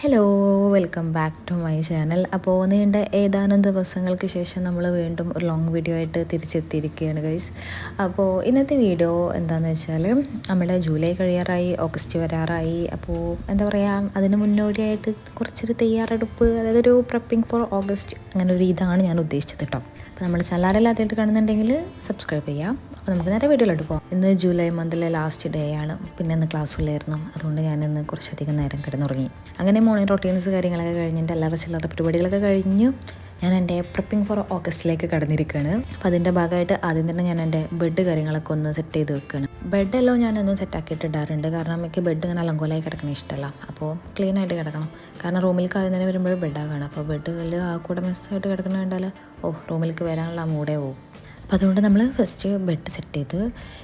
Hello, welcome back to my channel. അപ്പോൾ നീണ്ട ഏതാനും ദിവസങ്ങൾക്ക് ശേഷം നമ്മൾ വീണ്ടും ഒരു ലോങ് വീഡിയോ ആയിട്ട് തിരിച്ചെത്തിയിരിക്കുകയാണ് ഗൈസ്. അപ്പോൾ ഇന്നത്തെ വീഡിയോ എന്താണെന്ന് വെച്ചാൽ നമ്മുടെ ജൂലൈ കഴിയാറായി, ഓഗസ്റ്റ് വരാറായി. അപ്പോൾ എന്താ പറയുക, അതിന് മുന്നോടിയായിട്ട് കുറച്ചൊരു തയ്യാറെടുപ്പ്, അതായത് ഒരു പ്രെപ്പിംഗ് ഫോർ ഓഗസ്റ്റ്, അങ്ങനെ ഒരു ഇതാണ് ഞാൻ ഉദ്ദേശിച്ചത് കേട്ടോ. അപ്പോൾ നമ്മൾ ചാനലില്ലാത്തതായിട്ട് കാണുന്നുണ്ടെങ്കിൽ സബ്സ്ക്രൈബ് ചെയ്യാം. അപ്പോൾ നമുക്ക് നേരെ വീഡിയോയിലോട്ട് പോകാം. ഇന്ന് ജൂലൈ മന്തിലെ ലാസ്റ്റ് ഡേ ആണ്. പിന്നെ ഇന്ന് ക്ലാസ്സിലായിരുന്നു, അതുകൊണ്ട് ഞാനിന്ന് കുറച്ചധികം നേരം കിടന്നുറങ്ങി. അങ്ങനെ മോർണിംഗ് റൊട്ടീൻസ് കാര്യങ്ങളൊക്കെ കഴിഞ്ഞ് എൻ്റെ അല്ലറ ചില്ലറ പരിപാടികളൊക്കെ കഴിഞ്ഞു ഞാൻ എൻ്റെ പ്രിപ്പിംഗ് ഫോർ ഓഗസ്റ്റിലേക്ക് കടന്നിരിക്കുകയാണ്. അപ്പോൾ അതിൻ്റെ ഭാഗമായിട്ട് ആദ്യം തന്നെ ഞാൻ എൻ്റെ ബെഡ് കാര്യങ്ങളൊക്കെ ഒന്ന് സെറ്റ് ചെയ്ത് വെക്കുകയാണ്. ബെഡെല്ലാം ഞാനൊന്നും സെറ്റാക്കിയിട്ട് ഇടാറുണ്ട്, കാരണം എനിക്ക് ബെഡ് ഇങ്ങനെ അലങ്കോലായി കിടക്കണ ഇഷ്ടമല്ല. അപ്പോൾ ക്ലീൻ ആയിട്ട് കിടക്കണം, കാരണം റൂമിലേക്ക് ആദ്യം തന്നെ വരുമ്പോൾ ബെഡാകണം. അപ്പോൾ ബെഡുകളിൽ ആ കൂടെ മിസ്സായിട്ട് കിടക്കണ കണ്ടാൽ റൂമിലേക്ക് വരാനുള്ള ആ മൂടേ പോകും. അപ്പോൾ അതുകൊണ്ട് നമ്മൾ ഫസ്റ്റ് ബെഡ് സെറ്റ് ചെയ്ത്,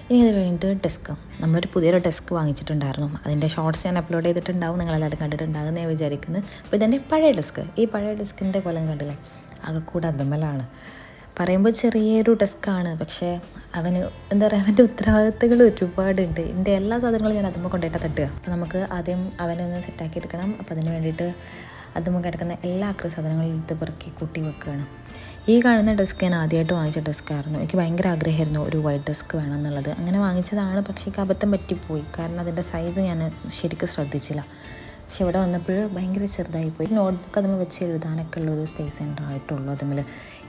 ഇനി അത് കഴിഞ്ഞിട്ട് ഡെസ്ക്, നമ്മളൊരു പുതിയൊരു ഡെസ്ക് വാങ്ങിച്ചിട്ടുണ്ടായിരുന്നു. അതിൻ്റെ ഷോർട്സ് ഞാൻ അപ്ലോഡ് ചെയ്തിട്ടുണ്ടാവും, നിങ്ങളെല്ലാവരും കണ്ടിട്ടുണ്ടാകും ഞാൻ വിചാരിക്കുന്നത്. അപ്പോൾ ഇതെൻ്റെ പഴയ ഡെസ്ക്, ഈ പഴയ ഡെസ്കിൻ്റെ കൊലം കണ്ടില്ലേ, ആകെ കൂടെ അതുമ്മലാണ്. പറയുമ്പോൾ ചെറിയൊരു ഡെസ്ക്കാണ്, പക്ഷേ അവന് എന്താ പറയുക, അവൻ്റെ ഉത്തരവാദിത്തങ്ങൾ ഒരുപാടുണ്ട്. എൻ്റെ എല്ലാ സാധനങ്ങളും ഞാൻ അതുമ്മ കൊണ്ടുപോയിട്ട് തട്ടുക. അപ്പോൾ നമുക്ക് ആദ്യം അവനൊന്ന് സെറ്റാക്കി എടുക്കണം. അപ്പോൾ അതിന് വേണ്ടിയിട്ട് അതുമ്മ കിടക്കുന്ന എല്ലാ സാധനങ്ങളും എടുത്ത് പെറുക്കി കൂട്ടി വെക്കുകയാണ്. ഈ കാണുന്ന ഡെസ്ക് ഞാൻ ആദ്യമായിട്ട് വാങ്ങിച്ച ഡെസ്ക്കായിരുന്നു. എനിക്ക് ഭയങ്കര ആഗ്രഹമായിരുന്നു ഒരു വൈറ്റ് ഡെസ്ക് വേണം എന്നുള്ളത്. അങ്ങനെ വാങ്ങിച്ചതാണ്, പക്ഷേ എനിക്ക് അബദ്ധം പറ്റിപ്പോയി, കാരണം അതിൻ്റെ സൈസ് ഞാൻ ശരിക്കും ശ്രദ്ധിച്ചില്ല. പക്ഷെ ഇവിടെ വന്നപ്പോൾ ഭയങ്കര ചെറുതായിപ്പോയി. നോട്ട്ബുക്ക് അതിൽ വെച്ച് എഴുതാനൊക്കെ ഉള്ളൊരു സ്പേസ് ഉണ്ടായിട്ടുള്ളൂ. അതിൽ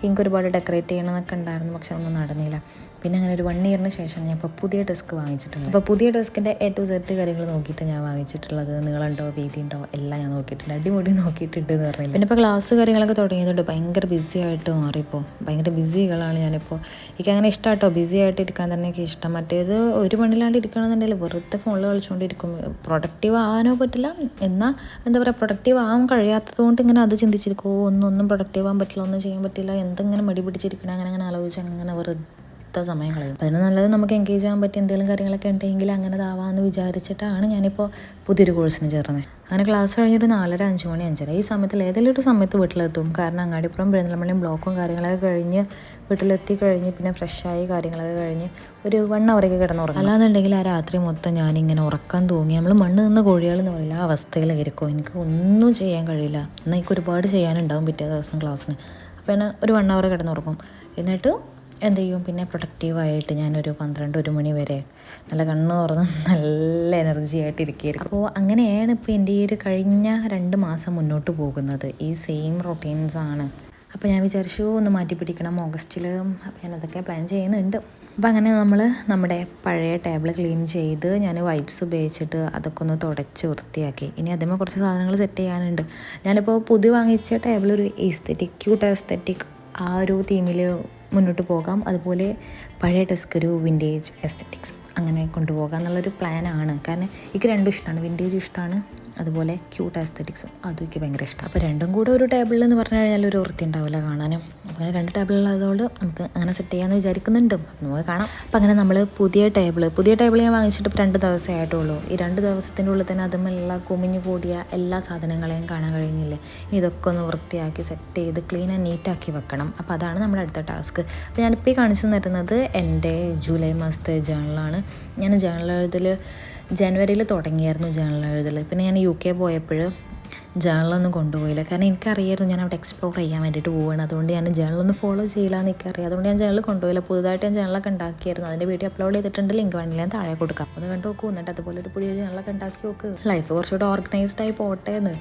എനിക്ക് ഒരുപാട് ഡെക്കറേറ്റ് ചെയ്യണമെന്നൊക്കെ ഉണ്ടായിരുന്നു, പക്ഷെ ഒന്നും നടന്നില്ല. പിന്നെ അങ്ങനെ ഒരു 1 ഇയറിന് ശേഷം ഞാൻ ഇപ്പോൾ പുതിയ ഡെസ്ക് വാങ്ങിച്ചിട്ടുണ്ട്. അപ്പോൾ പുതിയ ഡെസ്കിൻ്റെ A to Z കാര്യങ്ങൾ നോക്കിയിട്ട് ഞാൻ വാങ്ങിച്ചിട്ടുള്ളത്. നീളമുണ്ടോ വീതി ഉണ്ടോ എല്ലാം ഞാൻ നോക്കിയിട്ടുണ്ട്, അടിമുടി നോക്കിയിട്ടുണ്ട് എന്ന് പറഞ്ഞില്ല. പിന്നെ ഇപ്പോൾ ക്ലാസ് കാര്യങ്ങളൊക്കെ തുടങ്ങിയതുകൊണ്ട് ഭയങ്കര ബിസി ആയിട്ട് മാറിപ്പോൾ. ഭയങ്കര ബിസികളാണ് ഞാനിപ്പോൾ. എനിക്ക് അങ്ങനെ ഇഷ്ടമാട്ടോ, ബിസി ആയിട്ട് ഇരിക്കാൻ തന്നെ എനിക്ക് ഇഷ്ടം. മറ്റേത് ഒരു പണിയിലാണ്ട് ഇരിക്കണമെന്നുണ്ടെങ്കിൽ വെറുതെ ഫോണിൽ കളിച്ചുകൊണ്ടിരിക്കും. പ്രൊഡക്റ്റീവ് ആവാനോ പറ്റില്ല, എന്നാൽ എന്താ പറയുക, പ്രൊഡക്റ്റീവ് ആവാൻ കഴിയാത്തത് കൊണ്ട് ഇങ്ങനെ അത് ചിന്തിച്ചിരിക്കും. ഒന്നും പ്രൊഡക്റ്റീവ് ആവാൻ പറ്റില്ല, ഒന്നും ചെയ്യാൻ പറ്റില്ല, എന്തെങ്കിലും മടി പിടിച്ചിരിക്കണം, അങ്ങനെ ആലോചിച്ച് അങ്ങനെ വെറുതെ സമയം കളയും. അതിന് നല്ലത് നമുക്ക് എൻഗേജ് ആകാൻ പറ്റിയ എന്തെങ്കിലും കാര്യങ്ങളൊക്കെ ഉണ്ടെങ്കിൽ അങ്ങനെ ഇതാവാമെന്ന് വിചാരിച്ചിട്ടാണ് ഞാനിപ്പോൾ പുതിയൊരു കോഴ്സിന് ചേർന്നത്. അങ്ങനെ ക്ലാസ് കഴിഞ്ഞൊരു 4:30, 5 മണി, 5:30 ഈ സമയത്തിൽ ഏതെങ്കിലും ഒരു സമയത്ത് വീട്ടിലെത്തും. കാരണം അങ്ങാടിപ്പുറം പെരുന്തൽമണ്ണയും ബ്ലോക്കും കാര്യങ്ങളൊക്കെ കഴിഞ്ഞ് വീട്ടിലെത്തി കഴിഞ്ഞ് പിന്നെ ഫ്രഷായി കാര്യങ്ങളൊക്കെ കഴിഞ്ഞ് ഒരു 1 അവറൊക്കെ കിടന്നുറങ്ങും. അല്ലാന്നുണ്ടെങ്കിൽ ആ രാത്രി മൊത്തം ഞാനിങ്ങനെ ഉറക്കം തൂങ്ങി, നമ്മൾ മണ്ണ് നിന്ന് കോഴികളെന്ന് പറയില്ല, ആ അവസ്ഥയിലായിരിക്കും. എനിക്ക് ഒന്നും ചെയ്യാൻ കഴിയില്ല. എന്നാൽ എനിക്ക് ഒരുപാട് ചെയ്യാനുണ്ടാവും പിറ്റേ ദിവസം ക്ലാസ്സിന്. അപ്പോൾ ഞാൻ ഒരു 1 അവർ കിടന്നുറങ്ങും. എന്നിട്ട് എന്ത് ചെയ്യും, പിന്നെ പ്രൊഡക്റ്റീവായിട്ട് ഞാനൊരു 12-1 മണി വരെ നല്ല കണ്ണ് തുറന്ന് നല്ല എനർജി ആയിട്ട് ഇരിക്കുകയായിരിക്കും. അപ്പോൾ അങ്ങനെയാണ് ഇപ്പോൾ എൻ്റെ ഈ ഒരു കഴിഞ്ഞ 2 മാസം മുന്നോട്ട് പോകുന്നത്. ഈ സെയിം റൊട്ടീൻസാണ്. അപ്പോൾ ഞാൻ വിചാരിച്ചു ഒന്ന് മാറ്റി പിടിക്കണം ഓഗസ്റ്റിൽ. അപ്പോൾ ഞാനതൊക്കെ പ്ലാൻ ചെയ്യുന്നുണ്ട്. അപ്പോൾ അങ്ങനെ നമ്മൾ നമ്മുടെ പഴയ ടേബിൾ ക്ലീൻ ചെയ്ത് ഞാൻ വൈപ്സ് ഉപയോഗിച്ചിട്ട് അതൊക്കെ ഒന്ന് തുടച്ച് വൃത്തിയാക്കി. ഇനി അതേപോലെ കുറച്ച് സാധനങ്ങൾ സെറ്റ് ചെയ്യാനുണ്ട്. ഞാനിപ്പോൾ പുതിയ വാങ്ങിച്ച ടേബിൾ ഒരു ക്യൂട്ട് എസ്തെറ്റിക് ആ ഒരു തീമിൽ മുന്നോട്ട് പോകാം. അതുപോലെ പഴയ ഡെസ്ക് ഒരു വിൻറ്റേജ് എസ്തെറ്റിക്സ് അങ്ങനെ കൊണ്ടുപോകാം എന്നുള്ളൊരു പ്ലാനാണ്. കാരണം എനിക്ക് രണ്ടും ഇഷ്ടമാണ്, വിൻറ്റേജും ഇഷ്ടമാണ്, അതുപോലെ ക്യൂട്ട് എസ്തെറ്റിക്സും അതും എനിക്ക് ഭയങ്കര ഇഷ്ടമാണ്. അപ്പോൾ രണ്ടും കൂടെ ഒരു ടേബിളിൽ എന്ന് പറഞ്ഞു കഴിഞ്ഞാൽ ഒരു വൃത്തി ഉണ്ടാവില്ല കാണാനും. അപ്പോൾ 2 ടേബിളുള്ളതുകൊണ്ട് നമുക്ക് അങ്ങനെ സെറ്റ് ചെയ്യാമെന്ന് വിചാരിക്കുന്നുണ്ട്. നമുക്ക് കാണാം. അപ്പോൾ അങ്ങനെ നമ്മൾ പുതിയ ടേബിൾ ഞാൻ വാങ്ങിച്ചിട്ട് ഇപ്പോൾ 2 ദിവസമേ ആയിട്ടുള്ളൂ. ഈ 2 ദിവസത്തിൻ്റെ ഉള്ളിൽ തന്നെ അതുമെല്ലാം കുമിഞ്ഞു കൂടിയ എല്ലാ സാധനങ്ങളെയും കാണാൻ കഴിഞ്ഞില്ലേ. ഇതൊക്കെ ഒന്ന് വൃത്തിയാക്കി സെറ്റ് ചെയ്ത് ക്ലീൻ ആൻഡ് നീറ്റാക്കി വെക്കണം. അപ്പോൾ അതാണ് നമ്മുടെ അടുത്ത ടാസ്ക്. അപ്പോൾ ഞാനിപ്പോൾ ഈ കാണിച്ചു തരുന്നത് എൻ്റെ ജൂലൈ മാസത്തെ ജേണലാണ്. ഞാൻ ജേണൽ എഴുതൽ ജനുവരിയിൽ തുടങ്ങിയായിരുന്നു. ജേണൽ എഴുതൽ പിന്നെ ഞാൻ UK പോയപ്പോൾ ജേണലൊന്നും കൊണ്ടുപോയില്ല, കാരണം എനിക്കറിയായിരുന്നു ഞാൻ അവിടെ എക്സ്പ്ലോർ ചെയ്യാൻ വേണ്ടിയിട്ട് പോവുകയാണ്. അതുകൊണ്ട് ഞാൻ ജേണലൊന്നും ഫോളോ ചെയ്യില്ല എന്ന് എനിക്കറിയാം. അതുകൊണ്ട് ഞാൻ ജേണൽ കൊണ്ടുപോയില്ല. പുതുതായിട്ട് ഞാൻ ജേണലൊക്കെ ഉണ്ടാക്കിയായിരുന്നു. അതിൻ്റെ വീഡിയോ അപ്ലോഡ് ചെയ്തിട്ടുണ്ട്, ലിങ്ക് വേണമെങ്കിൽ ഞാൻ താഴെ കൊടുക്കാം. ഒന്ന് കണ്ടു നോക്കൂ, എന്നിട്ട് അതുപോലെ ഒരു പുതിയ ജേണലൊക്കെ ഉണ്ടാക്കി നോക്ക്. ലൈഫ് കുറച്ചുകൂടെ ഓർഗനൈസ്ഡായി പോട്ടെ എന്ന്.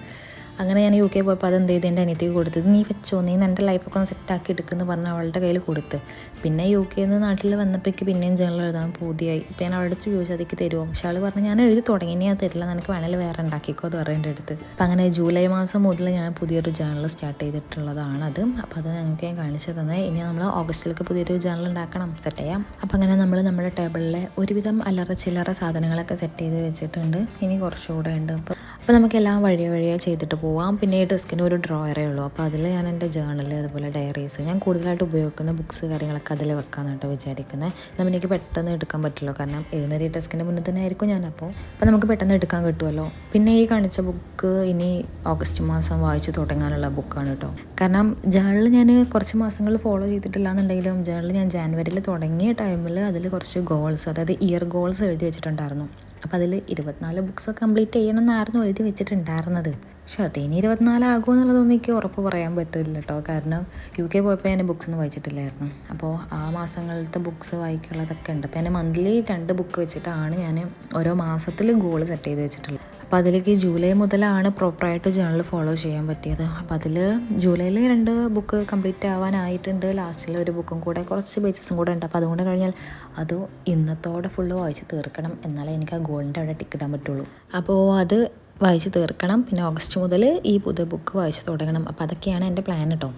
അങ്ങനെ ഞാൻ UK പോയപ്പോൾ അതെന്ത് ചെയ്ത് എൻ്റെ അനിയത്തിക്ക് കൊടുത്തത്, നീ വെച്ചോ, നീ എൻ്റെ ലൈഫൊക്കെ ഒന്ന് സെറ്റാക്കി എടുക്കുമെന്ന് പറഞ്ഞ് അവളുടെ കയ്യിൽ കൊടുത്ത്. പിന്നെ UK നാട്ടിൽ വന്നപ്പോഴേക്ക് പിന്നെയും ജേണൽ എഴുതാൻ പൂതിയായി. ഇപ്പോൾ ഞാൻ അവളുടെ ചോദിച്ചു അതൊക്കെ തരുമോ, പക്ഷെ അവൾ പറഞ്ഞു ഞാൻ എഴുതി തുടങ്ങി, ഇനി അത് തരില്ല, നിനക്ക് വേണമെങ്കിൽ വേറെ ഉണ്ടാക്കിക്കോ എന്ന് പറയും എൻ്റെ അടുത്ത്. അപ്പം അങ്ങനെ ജൂലൈ മാസം മുതൽ ഞാൻ പുതിയൊരു ജേണൽ സ്റ്റാർട്ട് ചെയ്തിട്ടുള്ളതാണ് അത്. അപ്പോൾ അത് ഞങ്ങൾക്ക് ഞാൻ കാണിച്ചു തന്നെ. ഇനി നമ്മൾ ഓഗസ്റ്റിലേക്ക് പുതിയൊരു ജേണൽ ഉണ്ടാക്കണം, സെറ്റ് ചെയ്യാം. അപ്പം അങ്ങനെ നമ്മൾ നമ്മുടെ ടേബിളിലെ ഒരുവിധം അല്ലറ ചില്ലറ സാധനങ്ങളൊക്കെ സെറ്റ് ചെയ്ത് വെച്ചിട്ടുണ്ട്. ഇനി കുറച്ചുകൂടെ ഉണ്ട്. അപ്പോൾ നമുക്കെല്ലാം വഴിയെ ചെയ്തിട്ട് പോവാം. പിന്നെ ഈ ഡെസ്കിന് ഒരു ഡ്രോയറേ ഉള്ളൂ. അപ്പോൾ അതിൽ ഞാൻ എൻ്റെ ജേണൽ, അതുപോലെ ഡയറീസ്, ഞാൻ കൂടുതലായിട്ട് ഉപയോഗിക്കുന്ന ബുക്സ് കാര്യങ്ങളൊക്കെ അതിൽ വെക്കാമെന്നാട്ടോ വിചാരിക്കുന്നത്. എന്നാൽ എനിക്ക് പെട്ടെന്ന് എടുക്കാൻ പറ്റുമല്ലോ, കാരണം ഏതൊരു ഡെസ്കിൻ്റെ മുന്നിൽ തന്നെ ആയിരിക്കും ഞാനപ്പോൾ. അപ്പോൾ നമുക്ക് പെട്ടെന്ന് എടുക്കാൻ കിട്ടുമല്ലോ. പിന്നെ ഈ കാണിച്ച ബുക്ക് ഇനി ഓഗസ്റ്റ് മാസം വായിച്ചു തുടങ്ങാനുള്ള ബുക്കാണ് കേട്ടോ. കാരണം ജേണൽ ഞാൻ കുറച്ച് മാസങ്ങൾ ഫോളോ ചെയ്തിട്ടില്ല എന്നുണ്ടെങ്കിലും ജേണൽ ഞാൻ ജാനുവരിയിൽ തുടങ്ങിയ ടൈമിൽ അതിൽ കുറച്ച് ഗോൾസ്, അതായത് ഇയർ ഗോൾസ് എഴുതി വെച്ചിട്ടുണ്ടായിരുന്നു. അപ്പോൾ അതിൽ 24 ബുക്സ് കംപ്ലീറ്റ് ചെയ്യണമെന്നായിരുന്നു എഴുതി വെച്ചിട്ടുണ്ടായിരുന്നത്. പക്ഷെ അതിന് 24 ആകുമെന്നുള്ളതൊന്നും എനിക്ക് ഉറപ്പ് പറയാൻ പറ്റില്ല കേട്ടോ. കാരണം UK പോയപ്പോൾ ഞാൻ ബുക്സ് ഒന്നും വായിച്ചിട്ടില്ലായിരുന്നു. അപ്പോൾ ആ മാസങ്ങളിലത്തെ ബുക്സ് വായിക്കാനുള്ളതൊക്കെ ഉണ്ട്. അപ്പോൾ ഞാൻ മന്ത്ലി 2 ബുക്ക് വെച്ചിട്ടാണ് ഞാൻ ഓരോ മാസത്തിലും ഗോൾ സെറ്റ് ചെയ്ത് വെച്ചിട്ടുള്ളത്. അപ്പോൾ അതിലേക്ക് ജൂലൈ മുതലാണ് പ്രോപ്പറായിട്ട് ജേണൽ ഫോളോ ചെയ്യാൻ പറ്റിയത്. അപ്പോൾ അതിൽ ജൂലൈയിൽ 2 ബുക്ക് കംപ്ലീറ്റ് ആവാനായിട്ടുണ്ട്. ലാസ്റ്റിൽ ഒരു ബുക്കും കൂടെ കുറച്ച് പേജസും കൂടെ ഉണ്ട്. അപ്പോൾ അതുകൊണ്ട് കഴിഞ്ഞാൽ അത് ഇന്നത്തോടെ ഫുള്ള് വായിച്ച് തീർക്കണം, എന്നാലേ എനിക്ക് ആ ഗോളിൻ്റെ അവിടെ ടിക്ക് ഇടാൻ പറ്റുള്ളൂ. അപ്പോൾ അത് വായിച്ച് തീർക്കണം. പിന്നെ ഓഗസ്റ്റ് മുതൽ ഈ പുതിയ ബുക്ക് വായിച്ച് തുടങ്ങണം. അപ്പോൾ അതൊക്കെയാണ് എൻ്റെ പ്ലാൻ കേട്ടോ.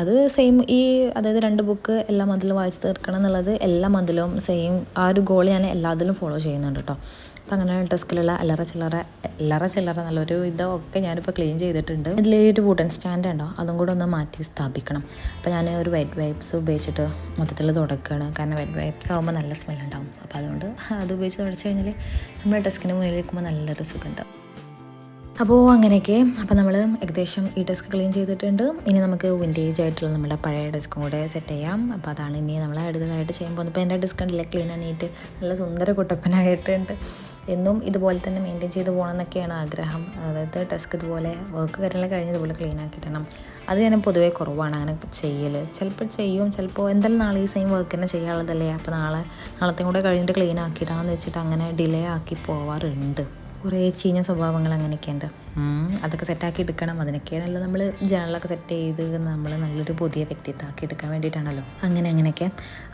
അത് സെയിം അതായത് 2 ബുക്ക് എല്ലാ മന്തിലും വായിച്ച് തീർക്കണം എന്നുള്ളത് എല്ലാ മന്തിലും സെയിം ആ ഒരു ഗോൾ ഞാൻ എല്ലാത്തിലും ഫോളോ ചെയ്യുന്നുണ്ട് കേട്ടോ. അപ്പോൾ അങ്ങനെ ഡെസ്കിലുള്ള അല്ലറ ചില്ലറ നല്ലൊരു ഇതൊക്കെ ഞാനിപ്പോൾ ക്ലീൻ ചെയ്തിട്ടുണ്ട്. ഇതിൽ ഒരു വുഡൻ സ്റ്റാൻഡ് ഉണ്ടോ, അതും കൂടെ ഒന്ന് മാറ്റി സ്ഥാപിക്കണം. അപ്പോൾ ഞാൻ ഒരു വെറ്റ് വൈപ്സ് ഉപയോഗിച്ചിട്ട് മൊത്തത്തിൽ തുടക്കുകയാണ്. കാരണം വെറ്റ് വൈപ്സ് ആകുമ്പോൾ നല്ല സ്മെല്ലുണ്ടാവും. അപ്പോൾ അതുകൊണ്ട് അത് ഉപയോഗിച്ച് തുടച്ച് കഴിഞ്ഞാൽ നമ്മുടെ ഡെസ്കിന് മുന്നിൽ നിൽക്കുമ്പോൾ നല്ലൊരു സുഖമുണ്ടാവും. അപ്പോൾ അങ്ങനെയൊക്കെ അപ്പോൾ നമ്മൾ ഏകദേശം ഈ ഡെസ്ക് ക്ലീൻ ചെയ്തിട്ടുണ്ട്. ഇനി നമുക്ക് വിൻറ്റേജ് ആയിട്ടുള്ള നമ്മുടെ പഴയ ഡെസ്കും കൂടെ സെറ്റ് ചെയ്യാം. അപ്പോൾ അതാണ് ഇനി നമ്മൾ അടുത്തതായിട്ട് ചെയ്യുമ്പോൾ. ഇപ്പോൾ എൻ്റെ ഡെസ്ക് ഉണ്ടല്ലേ ക്ലീൻ ആയിട്ട് നല്ല സുന്ദര കുട്ടപ്പനായിട്ടുണ്ട്. എന്നും ഇതുപോലെ തന്നെ മെയിൻറ്റെയിൻ ചെയ്ത് പോകണം എന്നൊക്കെയാണ് ആഗ്രഹം. അതായത് ഡെസ്ക് ഇതുപോലെ വർക്ക് കാര്യങ്ങളൊക്കെ കഴിഞ്ഞതുപോലെ ക്ലീൻ ആക്കിയിടണം. അത് ഞാൻ പൊതുവേ കുറവാണ് അങ്ങനെ ചെയ്യൽ. ചിലപ്പോൾ ചെയ്യും, ചിലപ്പോൾ എന്തായാലും നാളെ ഈ സെയിം വർക്ക് തന്നെ ചെയ്യാനുള്ളതല്ലേ, അപ്പോൾ നാളത്തെ കൂടെ കഴിഞ്ഞിട്ട് ക്ലീൻ ആക്കിയിടാമെന്ന് വെച്ചിട്ട് അങ്ങനെ ഡിലേ ആക്കി പോവാറുണ്ട്. കുറേ ചീഞ്ഞ സ്വഭാവങ്ങൾ അങ്ങനെയൊക്കെയുണ്ട്. അതൊക്കെ സെറ്റാക്കി എടുക്കണം. അതിനൊക്കെയാണല്ലോ നമ്മൾ ജേണലൊക്കെ സെറ്റ് ചെയ്ത് നമ്മൾ നല്ലൊരു പുതിയ വ്യക്തിത്വമാക്കി എടുക്കാൻ വേണ്ടിയിട്ടാണല്ലോ. അങ്ങനെയൊക്കെ.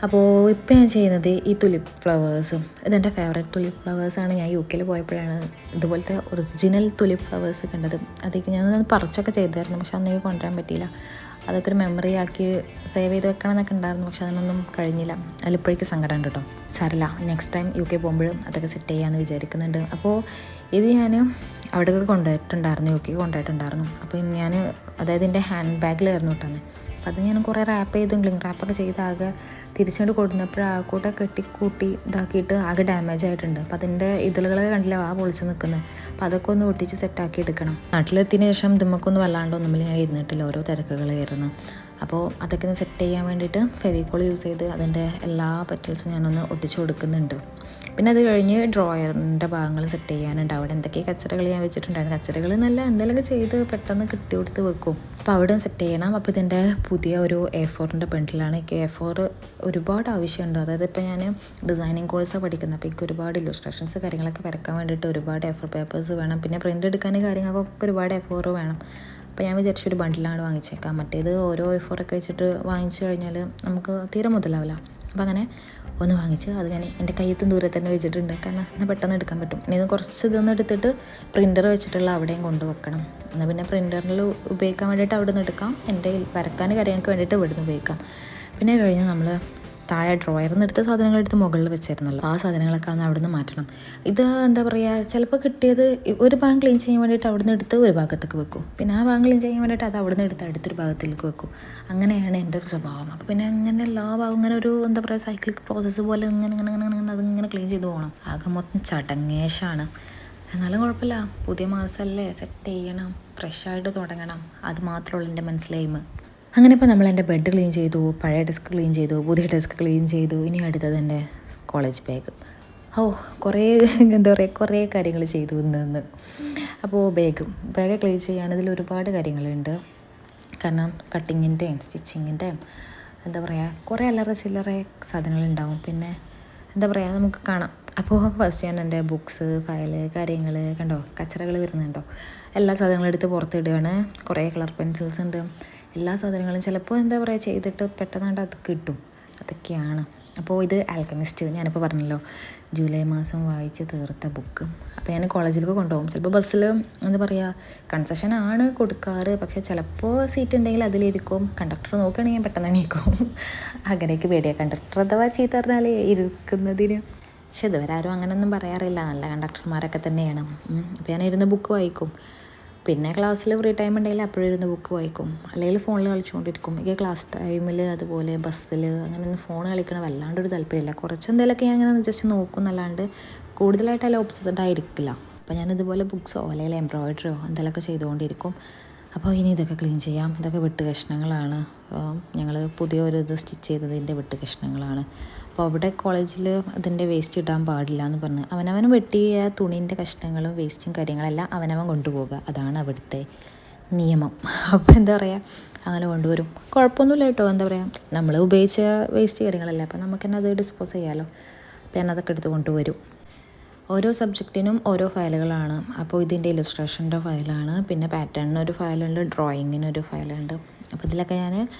അപ്പോൾ ഇപ്പോൾ ഞാൻ ചെയ്യുന്നത് ഈ തുലിപ്പ് ഫ്ലവേഴ്സും, ഇതെൻ്റെ ഫേവറേറ്റ് തുലിപ്പ് ഫ്ലവേഴ്സാണ്. ഞാൻ UK പോയപ്പോഴാണ് ഇതുപോലത്തെ ഒറിജിനൽ തുലിപ്പ് ഫ്ലവേഴ്സ് കണ്ടത്. അതൊക്കെ ഞാനൊന്ന് പറിച്ചൊക്കെ ചെയ്തായിരുന്നു, പക്ഷെ അന്നേക്ക് കൊണ്ടുവരാൻ പറ്റിയില്ല. അതൊക്കെ ഒരു മെമ്മറി ആക്കി സേവ് ചെയ്ത് വെക്കണം എന്നൊക്കെ ഉണ്ടായിരുന്നു, പക്ഷെ അതിനൊന്നും കഴിഞ്ഞില്ല. അതിലിപ്പോഴേക്ക് സങ്കടം ഉണ്ട് കേട്ടോ. സാരമില്ല, നെക്സ്റ്റ് ടൈം UK പോകുമ്പോഴും അതൊക്കെ സെറ്റ് ചെയ്യാമെന്ന് വിചാരിക്കുന്നുണ്ട്. അപ്പോൾ ഇത് ഞാൻ അവിടേക്ക് കൊണ്ടുപോയിട്ടുണ്ടായിരുന്നു, UK കൊണ്ടുപോയിട്ടുണ്ടായിരുന്നു. അപ്പോൾ ഞാൻ അതായത് എൻ്റെ ഹാൻഡ് ബാഗിലായിരുന്നു കേട്ടോ. അപ്പോൾ അത് ഞാൻ കുറേ റാപ്പ് ചെയ്തും ക്ലിങ് റാപ്പൊക്കെ ചെയ്ത് ആകെ തിരിച്ചുകൊണ്ട് കൊടുക്കുന്നപ്പോൾ ആ കൂടെ കെട്ടിക്കൂട്ടി ഇതാക്കിയിട്ട് ആകെ ഡാമേജ് ആയിട്ടുണ്ട്. അപ്പോൾ അതിൻ്റെ ഇതിലുകളൊക്കെ കണ്ടില്ല പൊളിച്ച് നിൽക്കുന്നത്. അപ്പോൾ അതൊക്കെ ഒന്ന് ഒട്ടിച്ച് സെറ്റാക്കി എടുക്കണം. നാട്ടിലെത്തിയതിന് ശേഷം ഇതുമ്മക്കൊന്നും വല്ലാണ്ടൊന്നുമില്ല, ഞാൻ ഇരുന്നിട്ടില്ല, ഓരോ തിരക്കുകളായിരുന്നു. അപ്പോൾ അതൊക്കെ ഒന്ന് സെറ്റ് ചെയ്യാൻ വേണ്ടിയിട്ട് ഫെവിക്കോൾ യൂസ് ചെയ്ത് അതിൻ്റെ എല്ലാ പെറ്റൽസും ഞാനൊന്ന് ഒട്ടിച്ച് കൊടുക്കുന്നുണ്ട്. പിന്നെ അത് കഴിഞ്ഞ് ഡ്രോയറിൻ്റെ ഭാഗങ്ങൾ സെറ്റ് ചെയ്യാനുണ്ട്. അവിടെ എന്തൊക്കെ കച്ചറകൾ ഞാൻ വെച്ചിട്ടുണ്ടായിരുന്നു. കച്ചറകൾ നല്ല എന്തെങ്കിലുമൊക്കെ ചെയ്ത് പെട്ടെന്ന് കിട്ടി കൊടുത്ത് വെക്കും. അപ്പോൾ അവിടെ സെറ്റ് ചെയ്യണം. അപ്പോൾ ഇതിൻ്റെ പുതിയ ഒരു A4ൻ്റെ ബണ്ടിലാണ്. എനിക്ക് A4 ഒരുപാട് ആവശ്യമുണ്ട്. അതായത് ഇപ്പോൾ ഞാൻ ഡിസൈനിങ് കോഴ്സാണ് പഠിക്കുന്നത്. അപ്പോൾ എനിക്ക് ഒരുപാട് ഇല്ലുസ്ട്രേഷൻസ് കാര്യങ്ങളൊക്കെ വരയ്ക്കാൻ വേണ്ടിയിട്ട് ഒരുപാട് A4 പേപ്പേഴ്സ് വേണം. പിന്നെ പ്രിൻ്റ് എടുക്കാൻ കാര്യങ്ങൾക്കൊക്കെ ഒരുപാട് A4 വേണം. അപ്പോൾ ഞാൻ വിചാരിച്ചൊരു ബണ്ടിലാണ് വാങ്ങിച്ചേക്കാം. മറ്റേത് ഓരോ A4 ഒക്കെ വെച്ചിട്ട് വാങ്ങിച്ചു കഴിഞ്ഞാൽ നമുക്ക് തീരെ മുതലാവില്ല. അപ്പോൾ അങ്ങനെ ഒന്ന് വാങ്ങിച്ച് അത് ഞാൻ എൻ്റെ കയ്യത്തും ദൂരത്ത് തന്നെ വെച്ചിട്ടുണ്ട്. കാരണം എന്നാൽ പെട്ടെന്ന് എടുക്കാൻ പറ്റും. ഇനി ഇത് കുറച്ച് ഇതൊന്നും എടുത്തിട്ട് പ്രിൻ്റർ വെച്ചിട്ടുള്ള അവിടെയും കൊണ്ടുവെക്കണം. എന്നാൽ പിന്നെ പ്രിൻ്ററിൽ ഉപയോഗിക്കാൻ വേണ്ടിയിട്ട് അവിടെ നിന്ന് എടുക്കാം, എൻ്റെ വരക്കാൻ കാര്യങ്ങൾക്ക് വേണ്ടിയിട്ട് ഇവിടെ നിന്ന് ഉപയോഗിക്കാം. പിന്നെ കഴിഞ്ഞ് നമ്മൾ താഴെ ഡ്രോയറിൽ നിന്ന് എടുത്ത സാധനങ്ങളെടുത്ത് മുകളിൽ വെച്ചിരുന്നല്ലോ, ആ സാധനങ്ങളൊക്കെ ഒന്ന് അവിടെ നിന്ന് മാറ്റണം. ഇത് എന്താ പറയുക, ചിലപ്പോൾ കിട്ടിയത് ഒരു ഭാഗം ക്ലീൻ ചെയ്യാൻ വേണ്ടിയിട്ട് അവിടെ നിന്ന് എടുത്ത് ഒരു ഭാഗത്തേക്ക് വെക്കും. പിന്നെ ആ ഭാഗം ക്ലീൻ ചെയ്യാൻ വേണ്ടിയിട്ട് അത് അവിടെ നിന്ന് എടുത്ത് അടുത്തൊരു ഭാഗത്തേക്ക് വെക്കും. അങ്ങനെയാണ് എൻ്റെ ഒരു സ്വഭാവം. അപ്പോൾ പിന്നെ അങ്ങനെ എല്ലാ ഭാഗം ഇങ്ങനെ ഒരു എന്താ പറയുക സൈക്ലിക് പ്രോസസ്സ് പോലെ ഇങ്ങനെ അതിങ്ങനെ ക്ലീൻ ചെയ്ത് പോകണം. ആകെ മൊത്തം ചടങ്ങേഷാണ്. എന്നാലും കുഴപ്പമില്ല, പുതിയ മാസമല്ലേ, സെറ്റ് ചെയ്യണം, ഫ്രഷായിട്ട് തുടങ്ങണം. അത് മാത്രമുള്ളൂ എൻ്റെ മനസ്സിലായ്മ. അങ്ങനെ ഇപ്പോൾ നമ്മൾ എൻ്റെ ബെഡ് ക്ലീൻ ചെയ്തു, പഴയ ഡെസ്ക് ക്ലീൻ ചെയ്തു, പുതിയ ഡെസ്ക് ക്ലീൻ ചെയ്തു. ഇനി അടുത്തത് എൻ്റെ കോളേജ് ബാഗ്. കുറേ എന്താ പറയുക കുറേ കാര്യങ്ങൾ ചെയ്തു ഇന്ന്. അപ്പോൾ ബാഗ് ക്ലീൻ ചെയ്യാനതിൽ ഒരുപാട് കാര്യങ്ങളുണ്ട്. കാരണം കട്ടിങ്ങിൻ്റെയും സ്റ്റിച്ചിങ്ങിൻ്റെയും എന്താ പറയുക കുറേ അല്ലറ ചില്ലറ സാധനങ്ങളുണ്ടാവും. പിന്നെ എന്താ പറയുക നമുക്ക് കാണാം. അപ്പോൾ ഫസ്റ്റ് ഞാൻ എൻ്റെ ബുക്സ്, ഫയല്, കാര്യങ്ങൾ കണ്ടോ, കച്ചറകൾ വരുന്നുണ്ടോ, എല്ലാ സാധനങ്ങളും എടുത്ത് പുറത്തിടുകയാണ്. കുറേ കളർ പെൻസിൽസ് ഉണ്ട്. എല്ലാ സാധനങ്ങളും ചിലപ്പോൾ എന്താ പറയുക ചെയ്തിട്ട് പെട്ടെന്നാണ്ട് അത് കിട്ടും. അതൊക്കെയാണ്. അപ്പോൾ ഇത് ആൽക്കമിസ്റ്റ്, ഞാനിപ്പോൾ പറഞ്ഞല്ലോ ജൂലൈ മാസം വായിച്ച് തീർത്ത ബുക്ക്. അപ്പോൾ ഞാൻ കോളേജിലേക്ക് കൊണ്ടുപോകും. ചിലപ്പോൾ ബസ്സിൽ എന്താ പറയുക കൺസെഷനാണ് കൊടുക്കാറ്, പക്ഷേ ചിലപ്പോൾ സീറ്റ് ഉണ്ടെങ്കിൽ അതിലിരിക്കും. കണ്ടക്ടർ നോക്കുകയാണെങ്കിൽ ഞാൻ പെട്ടെന്ന് എണീക്കും. അങ്ങനെയൊക്കെ പേടിയാണ് കണ്ടക്ടർ അഥവാ ചീത്ത പറഞ്ഞാൽ ഇരിക്കുന്നതിന്. പക്ഷെ ഇതുവരെ ആരും അങ്ങനെയൊന്നും പറയാറില്ല, നല്ല കണ്ടക്ടർമാരൊക്കെ തന്നെയാണ്. അപ്പോൾ ഞാൻ ഇരുന്ന് ബുക്ക് വായിക്കും. പിന്നെ ക്ലാസ്സിൽ ഫ്രീ ടൈം ഉണ്ടെങ്കിൽ അപ്പോഴും ഇരുന്ന് ബുക്ക് വായിക്കും, അല്ലെങ്കിൽ ഫോണിൽ കളിച്ചുകൊണ്ടിരിക്കും. എനിക്ക് ക്ലാസ് ടൈമിൽ അതുപോലെ ബസ്സിൽ അങ്ങനെ ഫോൺ കളിക്കണ വല്ലാണ്ടൊരു താല്പര്യമില്ല. കുറച്ച് എന്തെങ്കിലുമൊക്കെ ഞാൻ അങ്ങനെ ജസ്റ്റ് നോക്കും എന്നല്ലാണ്ട് കൂടുതലായിട്ട് അതിൽ ഒബ്സസ്ഡ് ആയിരിക്കില്ല. അപ്പോൾ ഞാനിതുപോലെ ബുക്സോ അല്ലെങ്കിൽ എംബ്രോയിഡറിയോ എന്തെങ്കിലുമൊക്കെ ചെയ്തുകൊണ്ടിരിക്കും. അപ്പോൾ ഇനി ഇതൊക്കെ ക്ലീൻ ചെയ്യാം. ഇതൊക്കെ വെട്ട് കഷ്ണങ്ങളാണ്. ഞങ്ങൾ പുതിയ ഒരു ഇത് സ്റ്റിച്ച് ചെയ്തതിൻ്റെ വെട്ട് കഷ്ണങ്ങളാണ്. അപ്പോൾ അവിടെ കോളേജിൽ അതിൻ്റെ വേസ്റ്റ് ഇടാൻ പാടില്ല എന്ന് പറഞ്ഞ് അവനവൻ വെട്ടിയ തുണീൻ്റെ കഷ്ണങ്ങളും വേസ്റ്റും കാര്യങ്ങളെല്ലാം അവനവൻ കൊണ്ടുപോകുക, അതാണ് അവിടുത്തെ നിയമം. അപ്പോൾ എന്താ പറയുക, അങ്ങനെ കൊണ്ടുവരും. കുഴപ്പമൊന്നുമില്ല കേട്ടോ. എന്താ പറയുക, നമ്മൾ ഉപയോഗിച്ച വേസ്റ്റ് കാര്യങ്ങളല്ലേ, അപ്പോൾ നമുക്ക് തന്നെ അത് ഡിസ്പോസ് ചെയ്യാമല്ലോ. അപ്പോൾ ഞാൻ അതൊക്കെ എടുത്ത് കൊണ്ടുവരും. ഓരോ സബ്ജക്റ്റിനും ഓരോ ഫയലുകളാണ്. അപ്പോൾ ഇതിൻ്റെ ഇലുസ്ട്രേഷൻ്റെ ഫയലാണ്, പിന്നെ പാറ്റേണിനൊരു ഫയലുണ്ട്, ഡ്രോയിങ്ങിനൊരു ഫയലുണ്ട്. അപ്പോൾ ഇതിലൊക്കെ ഞാൻ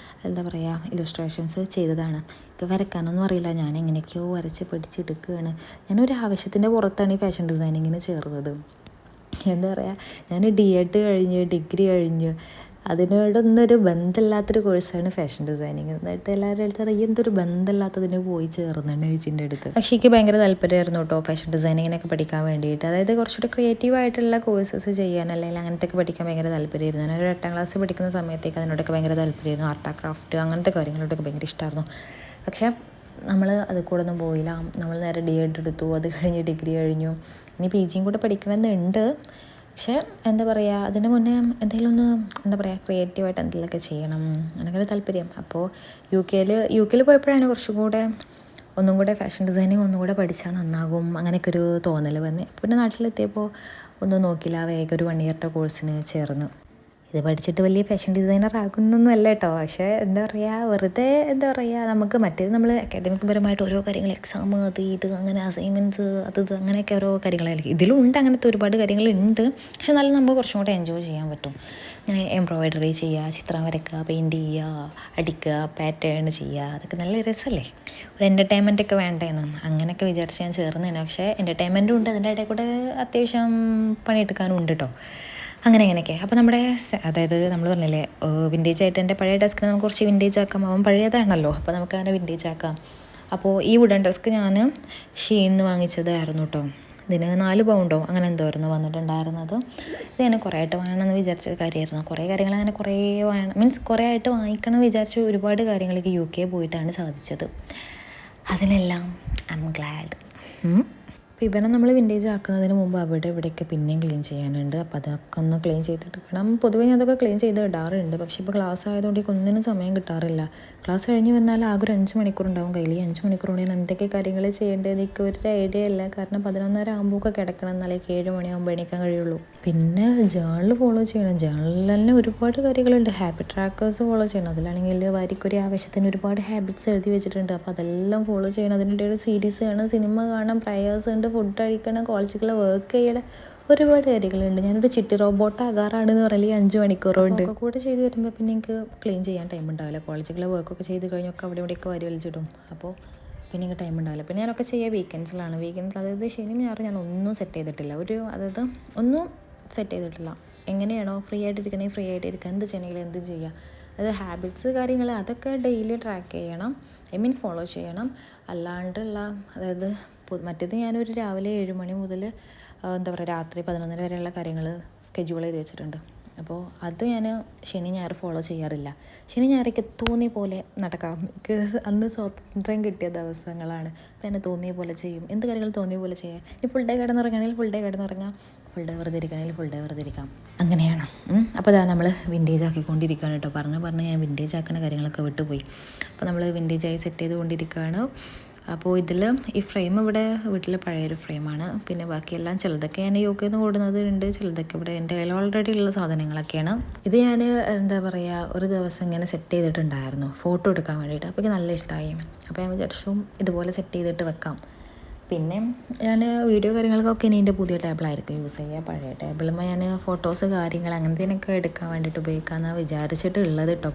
എന്താ പറയുക ഇലുസ്ട്രേഷൻസ് ചെയ്തതാണ്. എനിക്ക് വരയ്ക്കാനൊന്നും അറിയില്ല, ഞാൻ എങ്ങനെയൊക്കെയോ വരച്ച് പഠിച്ചെടുക്കുകയാണ്. ഞാനൊരു ആവശ്യത്തിൻ്റെ പുറത്താണ് ഈ ഫാഷൻ ഡിസൈനിങ്ങിന് ചേർന്നത്. എന്താ പറയുക, ഞാൻ DED കഴിഞ്ഞ് ഡിഗ്രി കഴിഞ്ഞ് അതിനോടൊന്നൊരു ബന്ധമില്ലാത്തൊരു കോഴ്സാണ് ഫാഷൻ ഡിസൈനിങ്. എന്നിട്ട് എല്ലാവരും അടുത്ത് ഈ എന്തൊരു ബന്ധമില്ലാത്തതിന് പോയി ചേർന്നുണ്ട് ചേച്ചിൻ്റെ അടുത്ത്. പക്ഷേ എനിക്ക് ഭയങ്കര താല്പര്യമായിരുന്നു കേട്ടോ ഫാഷൻ ഡിസൈനിങ്ങിനൊക്കെ പഠിക്കാൻ വേണ്ടിയിട്ട്. അതായത് കുറച്ചുകൂടി ക്രിയേറ്റീവായിട്ടുള്ള കോഴ്സസ് ചെയ്യാൻ, അല്ലെങ്കിൽ അങ്ങനത്തെയൊക്കെ പഠിക്കാൻ ഭയങ്കര താല്പര്യമായിരുന്നു. ഞാനൊരു 8ാം ക്ലാസ് പഠിക്കുന്ന സമയത്തേക്ക് അതിനോടൊക്കെ ഭയങ്കര താല്പര്യമായിരുന്നു. ആർട്ട് ആൻഡ് ക്രാഫ്റ്റ് അങ്ങനത്തെ കാര്യങ്ങളോടൊക്കെ ഭയങ്കര ഇഷ്ടമായിരുന്നു. പക്ഷേ നമ്മൾ അത് കൂടെ ഒന്നും പോയില്ല. നമ്മൾ നേരെ DED എടുത്തു, അത് കഴിഞ്ഞ് ഡിഗ്രി കഴിഞ്ഞു. ഇനി PGയും കൂടെ പഠിക്കണമെന്നുണ്ട്. പക്ഷേ എന്താ പറയുക, അതിന് മുന്നേ എന്തെങ്കിലും ഒന്ന് എന്താ പറയുക ക്രിയേറ്റീവായിട്ട് എന്തെങ്കിലുമൊക്കെ ചെയ്യണം, അങ്ങനെയൊക്കെ താല്പര്യം. അപ്പോൾ യു കെയിൽ പോയപ്പോഴാണ് കുറച്ചും കൂടെ ഒന്നും കൂടെ ഫാഷൻ ഡിസൈനിങ് ഒന്നും കൂടെ പഠിച്ചാൽ നന്നാകും അങ്ങനെയൊക്കെ ഒരു തോന്നൽ വന്ന്. പിന്നെ നാട്ടിലെത്തിയപ്പോൾ ഒന്നും നോക്കില്ല, വേഗം ഒരു 1 ഇയറിൻ്റെ കോഴ്സിന് ചേർന്നു. ഇത് പഠിച്ചിട്ട് വലിയ ഫാഷൻ ഡിസൈനർ ആകുന്നൊന്നും അല്ല കേട്ടോ. പക്ഷേ എന്താ പറയുക, വെറുതെ എന്താ പറയുക, നമുക്ക് മറ്റേത് നമ്മൾ അക്കാദമിക് പരമായിട്ട് ഓരോ കാര്യങ്ങൾ എക്സാം അത് ഇത് അങ്ങനെ അസൈൻമെൻറ്റ്സ് അത് അങ്ങനെയൊക്കെ ഓരോ കാര്യങ്ങളായിരിക്കും. ഇതിലും ഉണ്ട് അങ്ങനത്തെ ഒരുപാട് കാര്യങ്ങളുണ്ട്. പക്ഷെ എന്നാലും നമുക്ക് കുറച്ചും കൂടെ എൻജോയ് ചെയ്യാൻ പറ്റും. ഇങ്ങനെ എംബ്രോയിഡറി ചെയ്യുക, ചിത്രം വരയ്ക്കുക, പെയിൻറ്റ് ചെയ്യുക, അടിക്കുക, പാറ്റേൺ ചെയ്യുക, അതൊക്കെ നല്ല രസമല്ലേ. ഒരു എൻ്റർടൈൻമെൻറ്റൊക്കെ വേണ്ടേന്ന് അങ്ങനെയൊക്കെ വിചാരിച്ച് ഞാൻ ചേർന്നതാണ്. പക്ഷേ എൻ്റർടൈൻമെൻറ്റും ഉണ്ട്, അതിൻ്റെ ഇടയിൽ കൂടെ അത്യാവശ്യം പണിയെടുക്കാനും ഉണ്ട് കേട്ടോ. അങ്ങനെയൊക്കെ. അപ്പോൾ നമ്മുടെ അതായത് നമ്മൾ പറഞ്ഞില്ലേ വിൻറ്റേജ് ആയിട്ട് എൻ്റെ പഴയ ഡെസ്കിന് നമുക്ക് കുറച്ച് വിൻറ്റേജ് ആക്കാം. അവൻ പഴയതാണല്ലോ, അപ്പോൾ നമുക്ക് അങ്ങനെ വിൻറ്റേജ് ആക്കാം. അപ്പോൾ ഈ വുഡൻ ഡെസ്ക് ഞാൻ ഷീന്ന് വാങ്ങിച്ചതായിരുന്നു കേട്ടോ. ഇതിന് 4 പൗണ്ടോ അങ്ങനെ എന്തോ ആയിരുന്നു വന്നിട്ടുണ്ടായിരുന്നത്. ഇത് ഞാൻ കുറേ ആയിട്ട് വാങ്ങണമെന്ന് വിചാരിച്ച കാര്യമായിരുന്നു. കുറേ കാര്യങ്ങൾ അങ്ങനെ കുറേ കുറേ ആയിട്ട് വാങ്ങിക്കണം വിചാരിച്ച ഒരുപാട് കാര്യങ്ങൾക്ക് UK പോയിട്ടാണ് സാധിച്ചത്. അതിനെല്ലാം ഐ എം ഗ്ലാഡ്. അപ്പോൾ ഇവനെ നമ്മൾ വിൻറ്റേജ് ആക്കുന്നതിന് മുമ്പ് അവിടെ ഇവിടെയൊക്കെ പിന്നെയും ക്ലീൻ ചെയ്യാനുണ്ട്. അപ്പോൾ അതൊക്കെ ഒന്ന് ക്ലീൻ ചെയ്തിട്ടെടുക്കണം. പൊതുവേ ഞാൻ അതൊക്കെ ക്ലീൻ ചെയ്ത് ഇടാറുണ്ട്. പക്ഷേ ഇപ്പോൾ ക്ലാസ് ആയതുകൊണ്ട് ഒന്നിനും സമയം കിട്ടാറില്ല. ക്ലാസ് കഴിഞ്ഞ് വന്നാൽ ആകെ ഒരു 5 മണിക്കൂർ ഉണ്ടാവും കയ്യിൽ. 5 മണിക്കൂർ കൊണ്ട് ഞാൻ എന്തൊക്കെ കാര്യങ്ങൾ ചെയ്യേണ്ടത് എനിക്ക് ഒരു ഐഡിയ ഇല്ല. കാരണം 11:30 ആകുമ്പോഴൊക്കെ കിടക്കണം, എന്നാലേ 7 മണിയാകുമ്പോൾ എണീക്കാൻ കഴിയുള്ളൂ. പിന്നെ ജേണൽ ഫോളോ ചെയ്യണം. ജേണലിൽ തന്നെ ഒരുപാട് കാര്യങ്ങളുണ്ട്. ഹാബിറ്റ് ട്രാക്കേഴ്സ് ഫോളോ ചെയ്യണം. അതിലാണെങ്കിൽ വാരിക്കൊരു ആവശ്യത്തിന് ഒരുപാട് ഹാബിറ്റ്സ് എഴുതി വെച്ചിട്ടുണ്ട്. അപ്പോൾ അതെല്ലാം ഫോളോ ചെയ്യണം. അതിൻ്റെ ഒരു സീരീസ് കാണാം, സിനിമ കാണാം, പ്രയേഴ്സ് ഉണ്ട്, ഫുഡ് കഴിക്കണം, കോളേജുകളിൽ വർക്ക് ചെയ്യണം, ഒരുപാട് കാര്യങ്ങളുണ്ട്. ഞാനൊരു ചിട്ടി റോബോട്ട് ആകാറാണെന്ന് പറയല് 5 മണിക്കൂറുണ്ട്. ഒക്കെ കൂടെ ചെയ്ത് വരുമ്പോൾ പിന്നെ എനിക്ക് ക്ലീൻ ചെയ്യാൻ ടൈം ഉണ്ടാവില്ല. കോളേജുകളിലെ വർക്കൊക്കെ ചെയ്ത് കഴിഞ്ഞൊക്കെ അവിടെ ഇവിടെയൊക്കെ വാരി വലിച്ചിടും. അപ്പോൾ പിന്നെ എനിക്ക് ടൈം ഉണ്ടാവില്ല. പിന്നെ ഞാനൊക്കെ ചെയ്യുക വീക്കെൻഡ്സിലാണ്. അതായത് ശനിയും ഞായറും ഞാൻ ഒന്നും സെറ്റ് ചെയ്തിട്ടില്ല. അതായത് ഒന്നും സെറ്റ് ചെയ്തിട്ടില്ല. എങ്ങനെയാണോ ഫ്രീ ആയിട്ടിരിക്കണമെങ്കിൽ ഫ്രീ ആയിട്ടിരിക്കുക, എന്ത് ചെയ്യണമെങ്കിൽ എന്ത് ചെയ്യുക. അതായത് ഹാബിറ്റ്സ് കാര്യങ്ങൾ അതൊക്കെ ഡെയിലി ട്രാക്ക് ചെയ്യണം, ഫോളോ ചെയ്യണം. അല്ലാണ്ടുള്ള അതായത് മറ്റേത് ഞാനൊരു രാവിലെ 7 മണി മുതൽ എന്താ പറയുക രാത്രി 11 വരെയുള്ള കാര്യങ്ങൾ സ്കെഡ്യൂൾ ചെയ്ത് വെച്ചിട്ടുണ്ട്. അപ്പോൾ അത് ഞാൻ ശനി ഞായർ ഫോളോ ചെയ്യാറില്ല. ശനി ഞായറൊക്കെ തോന്നിയ പോലെ നടക്കാം. എനിക്ക് അന്ന് സ്വാതന്ത്ര്യം കിട്ടിയ ദിവസങ്ങളാണ്. അപ്പോൾ എന്നെ തോന്നിയ പോലെ ചെയ്യും. എന്ത് കാര്യങ്ങൾ തോന്നിയ പോലെ ചെയ്യാം. ഇനി ഫുൾ ഡേ കിടന്നിറങ്ങണമെങ്കിൽ ഫുൾ ഡേ കിടന്നിറങ്ങാം, ഫുൾ ഡേ വെറുതെ ഇരിക്കണമെങ്കിൽ ഫുൾ ഡേ വെറുതെ ഇരിക്കാം. അങ്ങനെയാണ്. അപ്പോൾ അതാ നമ്മൾ വിൻറ്റേജ് ആക്കിക്കൊണ്ടിരിക്കുകയാണ് കേട്ടോ. പറഞ്ഞ് ഞാൻ വിൻറ്റേജ് ആക്കുന്ന കാര്യങ്ങളൊക്കെ വിട്ടുപോയി. അപ്പോൾ നമ്മൾ വിൻറ്റേജായി സെറ്റ് ചെയ്തുകൊണ്ടിരിക്കുകയാണ്. അപ്പോൾ ഇതിൽ ഈ ഫ്രെയിം ഇവിടെ വീട്ടിലെ പഴയൊരു ഫ്രെയിമാണ്. പിന്നെ ബാക്കിയെല്ലാം ചിലതൊക്കെ ഞാൻ യോഗയിൽ നിന്ന് ഓടുന്നതുണ്ട്, ചിലതൊക്കെ ഇവിടെ എൻ്റെ കയ്യിൽ ഓൾറെഡി ഉള്ള സാധനങ്ങളൊക്കെയാണ്. ഇത് ഞാൻ എന്താ പറയുക ഒരു ദിവസം ഇങ്ങനെ സെറ്റ് ചെയ്തിട്ടുണ്ടായിരുന്നു ഫോട്ടോ എടുക്കാൻ വേണ്ടിയിട്ട്. അപ്പോൾ എനിക്ക് നല്ല ഇഷ്ടമായി. അപ്പോൾ ഞാൻ വിചാരിച്ചു ഇതുപോലെ സെറ്റ് ചെയ്തിട്ട് വെക്കാം. പിന്നെ ഞാൻ വീഡിയോ കാര്യങ്ങൾക്കൊക്കെ ഇനി എൻ്റെ പുതിയ ടേബിളായിരിക്കും യൂസ് ചെയ്യുക. പഴയ ടേബിളുമ്പോൾ ഞാൻ ഫോട്ടോസ് കാര്യങ്ങൾ അങ്ങനത്തേനൊക്കെ എടുക്കാൻ വേണ്ടിയിട്ട് ഉപയോഗിക്കാമെന്നാണ് വിചാരിച്ചിട്ടുള്ളത് കേട്ടോ.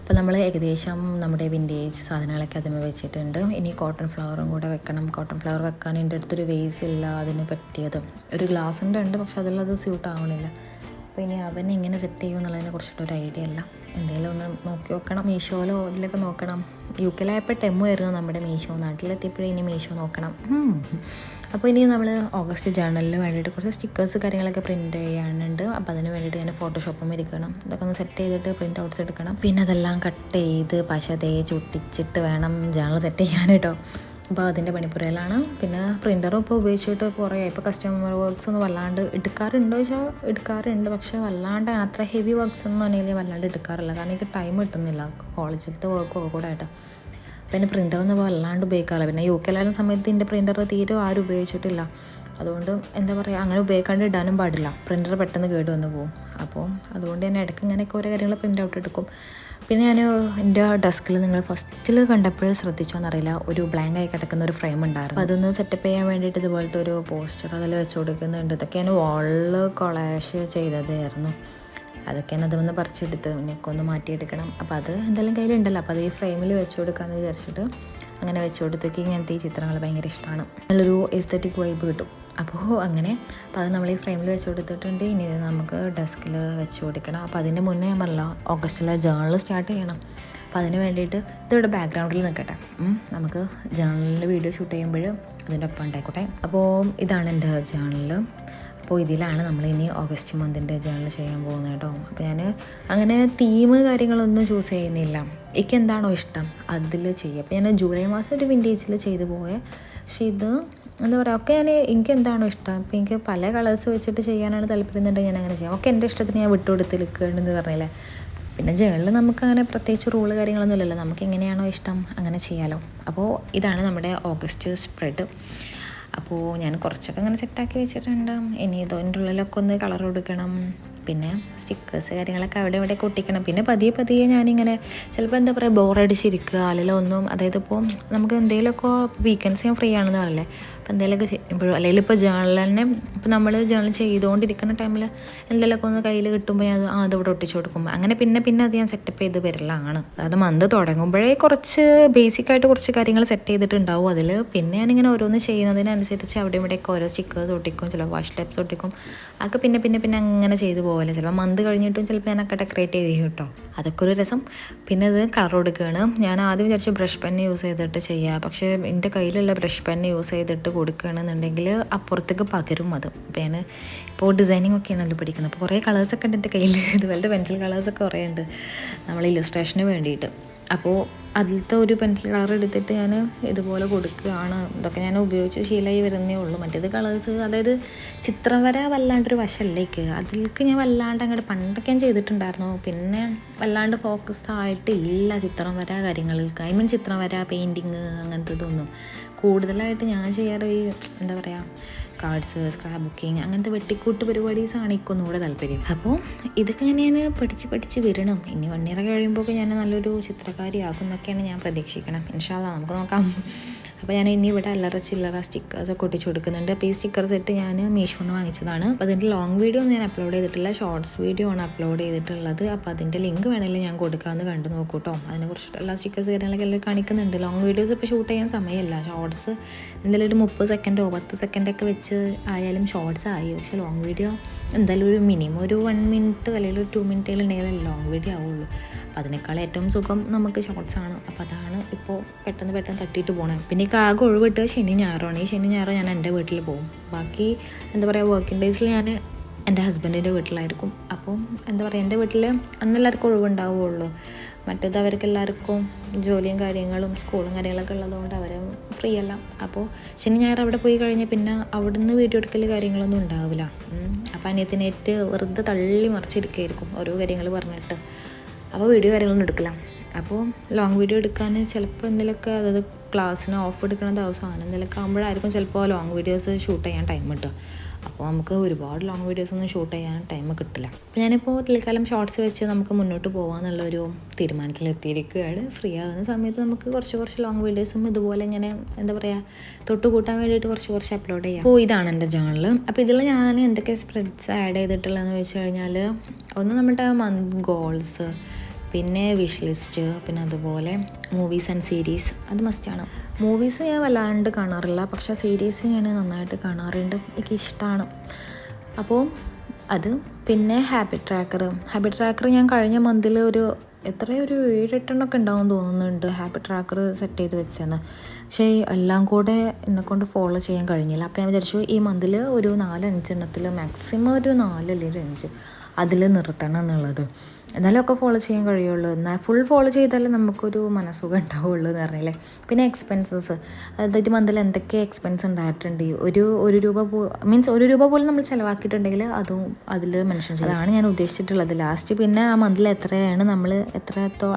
അപ്പോൾ നമ്മൾ ഏകദേശം നമ്മുടെ വിൻറ്റേജ് സാധനങ്ങളൊക്കെ അതിന് വെച്ചിട്ടുണ്ട്. ഇനി കോട്ടൺ ഫ്ലവറും കൂടെ വെക്കണം. കോട്ടൺ ഫ്ലവർ വെക്കാൻ എൻ്റെ അടുത്തൊരു വേസ് ഇല്ല അതിന് പറ്റിയത്. ഒരു ഗ്ലാസിൻ്റെ ഉണ്ട്, പക്ഷെ അതിലത് സ്യൂട്ട് ആവണില്ല. അപ്പോൾ ഇനി അവൻ എങ്ങനെ സെറ്റ് ചെയ്യും എന്നുള്ളതിനെ കുറിച്ചിട്ടൊരു ഐഡിയ ഇല്ല. എന്തെങ്കിലും ഒന്ന് നോക്കി വെക്കണം. മീഷോയിലോ ഇതിലൊക്കെ നോക്കണം. UK ടെമ്മു ആയിരുന്നു നമ്മുടെ മീഷോ. നാട്ടിലെത്തിയപ്പോഴേ ഇനി മീഷോ നോക്കണം. അപ്പോൾ ഇനി നമ്മൾ ഓഗസ്റ്റ് ജേർണലിന് വേണ്ടിയിട്ട് കുറച്ച് സ്റ്റിക്കേഴ്സ് കാര്യങ്ങളൊക്കെ പ്രിൻറ്റ് ചെയ്യാനുണ്ട്. അപ്പോൾ അതിന് വേണ്ടിയിട്ട് ഞാൻ ഫോട്ടോഷോപ്പും ഇരിക്കണം. ഇതൊക്കെ ഒന്ന് സെറ്റ് ചെയ്തിട്ട് പ്രിൻ്റ് ഔട്ട്സ് എടുക്കണം. പിന്നെ അതെല്ലാം കട്ട് ചെയ്ത് പശ തേച്ച് ഒട്ടിച്ചിട്ട് വേണം ജേർണൽ സെറ്റ് ചെയ്യാൻ കേട്ടോ. അപ്പോൾ അതിൻ്റെ പണിപ്പുരയിലാണ്. പിന്നെ പ്രിൻ്ററും ഇപ്പോൾ ഉപയോഗിച്ചിട്ട് കുറേ ഇപ്പോൾ കസ്റ്റമർ വർക്ക്സ് ഒന്നും വല്ലാണ്ട് എടുക്കാറുണ്ടോ ചോദിച്ചാൽ എടുക്കാറുണ്ട്. പക്ഷേ വല്ലാണ്ട് അത്ര ഹെവി വർക്ക്സ് ഒന്നും ആണെങ്കിൽ വല്ലാണ്ട് എടുക്കാറില്ല. കാരണം എനിക്ക് ടൈം കിട്ടുന്നില്ല കോളേജിലത്തെ വർക്കൊക്കെ കൂടെ ആയിട്ട്. പിന്നെ പ്രിൻ്ററൊന്നും വല്ലാണ്ട് ഉപയോഗിക്കാറില്ല. പിന്നെ യു കെയിലായാലും സമയത്ത് എൻ്റെ പ്രിൻ്റർ തീരെ ആരും ഉപയോഗിച്ചിട്ടില്ല. അതുകൊണ്ട് എന്താ പറയുക, അങ്ങനെ ഉപയോഗിക്കാണ്ട് ഇടാനും പാടില്ല. പ്രിൻ്റർ പെട്ടെന്ന് കേട് വന്ന് പോകും. അപ്പോൾ അതുകൊണ്ട് തന്നെ ഇടയ്ക്ക് ഇങ്ങനെയൊക്കെ ഓരോ കാര്യങ്ങൾ പ്രിൻ്റ് ഔട്ട് എടുക്കും. പിന്നെ ഞാൻ എൻ്റെ ഡെസ്കിൽ നിങ്ങൾ ഫസ്റ്റിൽ കണ്ടപ്പോഴും ശ്രദ്ധിച്ചോന്നറിയില്ല, ഒരു ബ്ലാങ്ക് ആയി കിടക്കുന്ന ഒരു ഫ്രെയിം ഉണ്ടായിരുന്നു. അപ്പോൾ അതൊന്ന് സെറ്റപ്പ് ചെയ്യാൻ വേണ്ടിയിട്ട് ഇതുപോലത്തെ ഒരു പോസ്റ്റർ അതിൽ വെച്ച് കൊടുക്കുന്നുണ്ട്. ഇതൊക്കെ ഞാൻ വാളിൽ കൊളാഷ് ചെയ്തതായിരുന്നു. അതൊക്കെ ഞാൻ അതൊന്ന് പറിച്ചെടുത്ത് പിന്നെയൊക്കെ ഒന്ന് മാറ്റിയെടുക്കണം. അപ്പോൾ അത് എന്തായാലും കയ്യിലുണ്ടല്ലോ, അപ്പോൾ അത് ഈ ഫ്രെയിമിൽ വെച്ച് കൊടുക്കാമെന്ന് വിചാരിച്ചിട്ട് അങ്ങനെ വെച്ച് കൊടുത്തേക്ക്. ഇങ്ങനത്തെ ഈ ചിത്രങ്ങൾ ഭയങ്കര ഇഷ്ടമാണ്. നല്ലൊരു എസ്തെറ്റിക് വൈബ് കിട്ടും. അപ്പോൾ അങ്ങനെ അപ്പോൾ അത് നമ്മൾ ഈ ഫ്രെയിമിൽ വെച്ച് കൊടുത്തിട്ടുണ്ട്. ഇനി ഇത് നമുക്ക് ഡെസ്കിൽ വെച്ച് കൊടുക്കണം. അപ്പോൾ അതിൻ്റെ മുന്നേ ഞാൻ പറഞ്ഞില്ല, ഓഗസ്റ്റിലെ ജേർണൽ സ്റ്റാർട്ട് ചെയ്യണം. അപ്പോൾ അതിന് വേണ്ടിയിട്ട് ഇതിവിടെ ബാക്ക്ഗ്രൗണ്ടിൽ നിൽക്കട്ടെ, നമുക്ക് ജേർണലിൻ്റെ വീഡിയോ ഷൂട്ട് ചെയ്യുമ്പോൾ അതിൻ്റെ ഒപ്പം ഉണ്ടായിക്കോട്ടെ. അപ്പോൾ ഇതാണ് എൻ്റെ ജേർണൽ. അപ്പോൾ ഇതിലാണ് നമ്മളിനി ഓഗസ്റ്റ് മന്തിൻ്റെ ജേർണൽ ചെയ്യാൻ പോകുന്നത് കേട്ടോ. അപ്പോൾ ഞാൻ അങ്ങനെ തീം കാര്യങ്ങളൊന്നും ചൂസ് ചെയ്യുന്നില്ല, എനിക്ക് എന്താണോ ഇഷ്ടം അതിൽ ചെയ്യുക. അപ്പോൾ ഞാൻ ജൂലൈ മാസം ഒരു വിൻറ്റേജിൽ ചെയ്തു പോയ, പക്ഷേ ഇത് എന്താ പറയുക, ഒക്കെ എനിക്ക് എന്താണോ ഇഷ്ടം. ഇപ്പോൾ എനിക്ക് പല കളേഴ്സ് വെച്ചിട്ട് ചെയ്യാനാണ് താല്പര്യമുണ്ടെങ്കിൽ ഞാൻ അങ്ങനെ ചെയ്യാം. ഒക്കെ എൻ്റെ ഇഷ്ടത്തിന് ഞാൻ വിട്ടുകൊടുത്ത് നിൽക്കുകയാണെന്ന് പറഞ്ഞില്ലേ. പിന്നെ ജേർണൽ നമുക്ക് അങ്ങനെ പ്രത്യേകിച്ച് റൂള് കാര്യങ്ങളൊന്നും ഇല്ലല്ലോ, നമുക്ക് എങ്ങനെയാണോ ഇഷ്ടം അങ്ങനെ ചെയ്യാമല്ലോ. അപ്പോൾ ഇതാണ് നമ്മുടെ ഓഗസ്റ്റ് സ്പ്രെഡ്. അപ്പോൾ ഞാൻ കുറച്ചൊക്കെ അങ്ങനെ സെറ്റാക്കി വെച്ചിട്ടുണ്ട്. ഇനി ഇതിൻ്റെ ഉള്ളിലൊക്കെ ഒന്ന് കളർ കൊടുക്കണം, പിന്നെ സ്റ്റിക്കേഴ്സ് കാര്യങ്ങളൊക്കെ അവിടെ ഇവിടെ ഒട്ടിക്കണം. പിന്നെ പതിയെ പതിയെ ഞാനിങ്ങനെ ചിലപ്പോൾ എന്താ പറയുക, ബോറടിച്ചിരിക്കുക അല്ലെങ്കിൽ ഒന്നും, അതായത് ഇപ്പോൾ നമുക്ക് എന്തെങ്കിലുമൊക്കെ വീക്കെൻഡ്സ് ഞാൻ ഫ്രീ ആണെന്ന് പറയില്ലേ, അപ്പോൾ എന്തെങ്കിലുമൊക്കെ ചെയ്യുമ്പോഴും അല്ലെങ്കിൽ ഇപ്പോൾ ജേർണൽ തന്നെ, ഇപ്പോൾ നമ്മൾ ജേർണൽ ചെയ്തുകൊണ്ടിരിക്കുന്ന ടൈമിൽ എന്തെങ്കിലുമൊക്കെ ഒന്ന് കയ്യിൽ കിട്ടുമ്പോൾ ഞാൻ അതിവിടെ ഒട്ടിച്ച് കൊടുക്കുമ്പോൾ അങ്ങനെ പിന്നെ അത് ഞാൻ സെറ്റപ്പ് ചെയ്ത് വരലാണ്. അതായത് മന്ത് തുടങ്ങുമ്പോഴേ കുറച്ച് ബേസിക്കായിട്ട് കുറച്ച് കാര്യങ്ങൾ സെറ്റ് ചെയ്തിട്ടുണ്ടാവും അതിൽ. പിന്നെ ഞാനിങ്ങനെ ഓരോന്ന് ചെയ്യുന്നതിനനുസരിച്ച് അവിടെ ഇവിടെയൊക്കെ ഓരോ സ്റ്റിക്കേഴ്സ് ഒട്ടിക്കും, ചിലപ്പോൾ വാഷ് ടൈപ്സ് ഒട്ടിക്കും. അതൊക്കെ പിന്നെ അങ്ങനെ ചെയ്ത് പോകല്ലേ. ചിലപ്പോൾ മന്ത് കഴിഞ്ഞിട്ടും ചിലപ്പോൾ ഞാനൊക്കെ ഡെക്കറേറ്റ് ചെയ്ത് കേട്ടോ, അതൊക്കെ ഒരു രസം. പിന്നെ ഇത് കളർ കൊടുക്കുകയാണ്. ഞാൻ ആദ്യം വിചാരിച്ചു ബ്രഷ് പെന്ന് യൂസ് ചെയ്തിട്ട് ചെയ്യുക, പക്ഷേ എൻ്റെ കയ്യിലുള്ള ബ്രഷ് പെന്ന് യൂസ് ചെയ്തിട്ട് കൊടുക്കുകയാണെന്നുണ്ടെങ്കിൽ അപ്പുറത്തേക്ക് പകരും അത്. അപ്പോൾ ഞാൻ ഇപ്പോൾ ഡിസൈനിങ് ഒക്കെയാണല്ലോ പഠിക്കുന്നത്, അപ്പോൾ കുറേ കളേഴ്സൊക്കെ ഉണ്ട് എൻ്റെ കയ്യിൽ. ഇതുപോലത്തെ പെൻസിൽ കളേഴ്സൊക്കെ കുറേ ഉണ്ട് നമ്മൾ ഇല്ലസ്ട്രേഷന് വേണ്ടിയിട്ട്. അപ്പോൾ അതിലത്തെ ഒരു പെൻസിൽ കളർ എടുത്തിട്ട് ഞാൻ ഇതുപോലെ കൊടുക്കുകയാണ്. ഇതൊക്കെ ഞാൻ ഉപയോഗിച്ച് ശീലമായി വരുന്നേ ഉള്ളൂ. മറ്റേത് കളേഴ്സ്, അതായത് ചിത്രം വര വല്ലാണ്ടൊരു വശല്ലേക്ക് അതിലേക്ക് ഞാൻ വല്ലാണ്ട് അങ്ങോട്ട് പണ്ടൊക്കെ ഞാൻ ചെയ്തിട്ടുണ്ടായിരുന്നു. പിന്നെ വല്ലാണ്ട് ഫോക്കസ് ആയിട്ടില്ല ചിത്രം വര കാര്യങ്ങൾക്ക്. ഐ മീൻ ചിത്രം വര, പെയിൻറ്റിങ് അങ്ങനത്തെ ഇതൊന്നും. കൂടുതലായിട്ട് ഞാൻ ചെയ്യാറ് ഈ എന്താ പറയുക, കാർഡ്സ്, സ്ക്രാപ്പ് ബുക്കിങ്, അങ്ങനത്തെ വെട്ടിക്കൂട്ട് പരിപാടീസാണ് എനിക്കൊന്നും കൂടെ താല്പര്യം. അപ്പോൾ ഇതൊക്കെ ഞാൻ പഠിച്ച് വരണം. ഇനി 1 year കഴിയുമ്പോൾ ഞാൻ നല്ലൊരു ചിത്രകാരിയാകും എന്നൊക്കെയാണ് ഞാൻ പ്രതീക്ഷിക്കണം. ഇൻഷാ അല്ലാഹ് നമുക്ക് നോക്കാം. അപ്പോൾ ഞാൻ ഇനി ഇവിടെ അല്ലറ ചില്ലറ സ്റ്റിക്കേഴ്സൊക്കെ ഒട്ടിച്ച് കൊടുക്കുന്നുണ്ട്. അപ്പോൾ ഈ സ്റ്റിക്കർ സെറ്റ് ഞാൻ മീഷോന്ന് വാങ്ങിച്ചതാണ്. അപ്പോൾ അതിൻ്റെ ലോങ് വീഡിയോ ഒന്നും ഞാൻ അപ്ലോഡ് ചെയ്തിട്ടില്ല, ഷോർട്സ് വീഡിയോ ആണ് അപ്ലോഡ് ചെയ്തിട്ടുള്ളത്. അപ്പോൾ അതിൻ്റെ ലിങ്ക് വേണമെങ്കിൽ ഞാൻ കൊടുക്കാമെന്ന് കണ്ടു നോക്കൂ കേട്ടോ. അതിനെക്കുറിച്ചിട്ട് എല്ലാ സ്റ്റിക്കേഴ്സ് കാര്യങ്ങളൊക്കെ എല്ലാം കാണിക്കുന്നുണ്ട്. ലോങ് വീഡിയോസ് ഇപ്പോൾ ഷൂട്ട് ചെയ്യാൻ സമയമല്ല. ഷോർട്സ് എന്തെങ്കിലും ഒരു 30 സെക്കൻഡോ 10 സെക്കൻഡൊക്കെ വെച്ച് ആയാലും ഷോർട്സ് ആയി. പക്ഷേ ലോങ് വീഡിയോ എന്തായാലും ഒരു മിനിമം ഒരു 1 minute അല്ലെങ്കിൽ ഒരു 2 minute ഉണ്ടെങ്കിൽ ലോങ് വീഡിയോ ആവുള്ളൂ. അതിനേക്കാൾ ഏറ്റവും സുഖം നമുക്ക് ഷോർട്സ് ആണ്. അപ്പോൾ അതാണ് ഇപ്പോൾ പെട്ടെന്ന് തട്ടിയിട്ട് പോകണം. പിന്നെ ഈ ആകെ ഒഴിവിട്ട് ശനി ഞായറാണ്. ഈ ശനി ഞായറും ഞാൻ എൻ്റെ വീട്ടിൽ പോകും. ബാക്കി എന്താ പറയുക, വർക്കിംഗ് ഡേയ്സിൽ ഞാൻ എൻ്റെ ഹസ്ബൻഡിൻ്റെ വീട്ടിലായിരിക്കും. അപ്പം എന്താ പറയുക, എൻ്റെ വീട്ടിൽ അന്നെല്ലാവർക്കും ഒഴിവുണ്ടാവുകയുള്ളൂ. മറ്റേത് അവർക്ക് എല്ലാവർക്കും ജോലിയും കാര്യങ്ങളും സ്കൂളും കാര്യങ്ങളൊക്കെ ഉള്ളതുകൊണ്ട് അവർ ഫ്രീ അല്ല. അപ്പോൾ ശനി ഞായർ അവിടെ പോയി കഴിഞ്ഞാൽ പിന്നെ അവിടുന്ന് വീഡിയോ എടുക്കൽ കാര്യങ്ങളൊന്നും ഉണ്ടാവില്ല. അപ്പോൾ അനിയത്തിനേറ്റ് വെറുതെ തള്ളി മറിച്ചിരിക്കുകയായിരിക്കും ഓരോ കാര്യങ്ങൾ പറഞ്ഞിട്ട്. അപ്പോൾ വീഡിയോ കാര്യങ്ങളൊന്നും എടുക്കില്ല. അപ്പോൾ ലോങ് വീഡിയോ എടുക്കാൻ ചിലപ്പോൾ എന്തെങ്കിലുമൊക്കെ, അതായത് ക്ലാസ്സിന് ഓഫ് എടുക്കുന്ന ദിവസമാണ് എന്തെങ്കിലുമൊക്കെ ആകുമ്പോഴായിരിക്കും ചിലപ്പോൾ ലോങ് വീഡിയോസ് ഷൂട്ട് ചെയ്യാൻ ടൈം കിട്ടുക. അപ്പോൾ നമുക്ക് ഒരുപാട് ലോങ് വീഡിയോസൊന്നും ഷൂട്ട് ചെയ്യാൻ ടൈം കിട്ടില്ല. അപ്പോൾ ഞാനിപ്പോൾ തൽക്കാലം ഷോർട്സ് വെച്ച് നമുക്ക് മുന്നോട്ട് പോകാമെന്നുള്ളൊരു തീരുമാനത്തിലെത്തിയിരിക്കുകയാണ്. ഫ്രീ ആകുന്ന സമയത്ത് നമുക്ക് കുറച്ച് ലോങ് വീഡിയോസും ഇതുപോലെ ഇങ്ങനെ എന്താ പറയുക തൊട്ട് കൂട്ടാൻ വേണ്ടിയിട്ട് കുറച്ച് അപ്ലോഡ് ചെയ്യാം. അപ്പോൾ ഇതാണ് എൻ്റെ ചാനൽ. അപ്പോൾ ഇതിൽ ഞാൻ എന്തൊക്കെ സ്പ്രെഡ്സ് ആഡ് ചെയ്തിട്ടുള്ളതെന്ന് വെച്ച് കഴിഞ്ഞാൽ, ഒന്ന് നമ്മുടെ മന്ത് ഗോൾസ്, പിന്നെ വിഷ് ലിസ്റ്റ്, പിന്നെ അതുപോലെ മൂവീസ് ആൻഡ് സീരീസ്. അത് മസ്റ്റാണ്. മൂവീസ് ഞാൻ വല്ലാണ്ട് കാണാറില്ല, പക്ഷേ സീരീസ് ഞാൻ നന്നായിട്ട് കാണാറുണ്ട്, എനിക്ക് ഇഷ്ടമാണ്. അപ്പോൾ അത് പിന്നെ ഹാബിറ്റ് ട്രാക്കർ ഞാൻ കഴിഞ്ഞ മന്തിൽ ഒരു 7-8 ഉണ്ടാവും തോന്നുന്നുണ്ട് ഹാബിറ്റ് ട്രാക്കർ സെറ്റ് ചെയ്ത് വെച്ചെന്ന്. പക്ഷേ എല്ലാം കൂടെ എന്നെക്കൊണ്ട് ഫോളോ ചെയ്യാൻ കഴിഞ്ഞില്ല. അപ്പോൾ ഞാൻ വിചാരിച്ചു ഈ മന്തിൽ ഒരു 4-5 മാക്സിമം ഒരു 4 അല്ലെങ്കിൽ 5 അതിൽ നിർത്തണം എന്നുള്ളത്. എന്നാലും ഒക്കെ ഫോളോ ചെയ്യാൻ കഴിയുള്ളൂ. എന്നാൽ ഫുൾ ഫോളോ ചെയ്താലേ നമുക്കൊരു മനസ്സുഖം ഉണ്ടാവുള്ളൂ എന്ന് പറഞ്ഞില്ലേ. പിന്നെ എക്സ്പെൻസസ്, അതായത് മന്തിൽ എന്തൊക്കെ എക്സ്പെൻസ് ഉണ്ടായിട്ടുണ്ട്, ഒരു രൂപ മീൻസ് 1 രൂപ പോലും നമ്മൾ ചിലവാക്കിയിട്ടുണ്ടെങ്കിൽ അതും അതിൽ മെൻഷൻ ചെയ്യും. അതാണ് ഞാൻ ഉദ്ദേശിച്ചിട്ടുള്ളത് ലാസ്റ്റ്. പിന്നെ ആ മന്തിൽ എത്രയാണ് നമ്മൾ